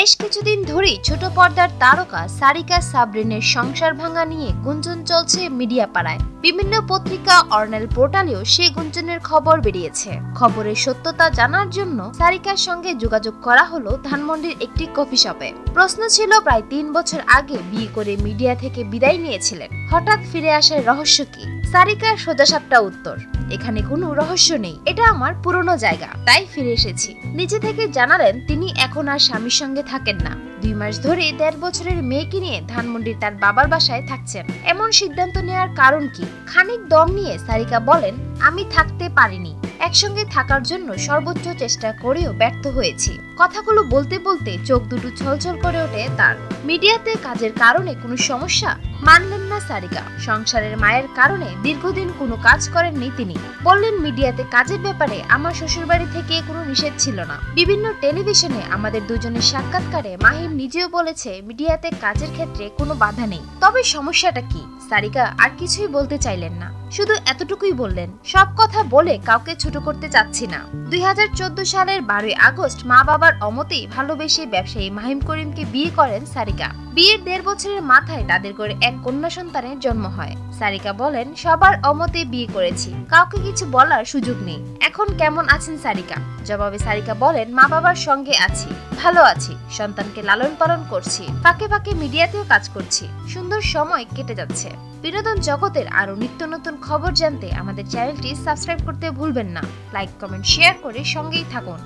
বেশ কিছুদিন ধরেই ছোট পর্দার তারকা সারিকা সাবরিনের সংসার ভাঙা নিয়ে গুঞ্জন চলছে মিডিয়া পাড়ায়। বিভিন্ন পত্রিকা অর্নেল পোর্টালেও সেই গুঞ্জনের খবর বেরিয়েছে। খবরের সত্যতা জানার জন্য সারিকার সঙ্গে যোগাযোগ করা হলো ধানমন্ডির একটি কফি শপে। প্রশ্ন ছিল, প্রায় 3 বছর আগে বিয়ে করে মিডিয়া থেকে বিদায় নিয়েছিলেন, হঠাৎ ফিরে আসার রহস্য কি? সারিকার সোজাসাপটা উত্তর, এখানে কোনো রহস্য নেই, এটা আমার পুরনো জায়গা, তাই ফিরে এসেছি। নিজে থেকে জানালেন তিনি এখন আর স্বামীর সঙ্গে থাকেন না। 2 মাস ধরে 1.5 বছরের মেয়েকে নিয়ে ধানমন্ডির তার বাবার বাসায় থাকছেন। এমন সিদ্ধান্ত নেওয়ার কারণ কি? খানিক দম নিয়ে সারিকা বলেন, আমি থাকতে পারিনি, একসঙ্গে থাকার জন্য সর্বোচ্চ চেষ্টা করেও ব্যর্থ হয়েছি। কথাগুলো বলতে বলতে চোখ দুটো ছলছল করে ওঠে তার। মিডিয়াতে কাজের কারণে কোনো সমস্যা? মানলেন না সারিকা। সংসারের মায়ের কারণে দীর্ঘদিন কোনো কাজ করেননি তিনি। বললেন, মিডিয়াতে কাজের ব্যাপারে আমার শ্বশুরবাড়ি থেকে কোনো নিষেধ ছিল না। বিভিন্ন টেলিভিশনে আমাদের দুজনের সাক্ষাৎকারে মাহিম নিজেও বলেছে মিডিয়াতে কাজের ক্ষেত্রে কোনো বাধা নেই। তবে সমস্যাটা কি? সারিকা আর কিছুই বলতে চাইলেন না, শুধু এতটুকুই বললেন, সব কথা বলে কাউকে ছোট করতে চাচ্ছি না। 2014 সালের 12 আগস্ট মা বাবার অমতেই ভালোবেসে ব্যবসায়ী মাহিম করিমকে বিয়ে করেন সারিকা। বিয়ের 1.5 বছরের মাথায় তাদের করে এক কন্যা সন্তানের জন্ম হয়। সারিকা বলেন, সবার অমতে বিয়ে করেছি, কাউকে কিছু বলার সুযোগ নেই। এখন কেমন আছেন সারিকা? জবাবে সারিকা বলেন, মা বাবার সঙ্গে আছি, ভালো আছি, সন্তানকে লালন পালন করছি, ফাঁকে ফাঁকে মিডিয়াতেও কাজ করছি, সুন্দর সময় কেটে যাচ্ছে। বিনোদন জগতের আরো নিত্য নতুন খবর জানতে আমাদের চ্যানেলটি সাবস্ক্রাইব করতে ভুলবেন না। লাইক, কমেন্ট, শেয়ার করে সঙ্গেই থাকুন।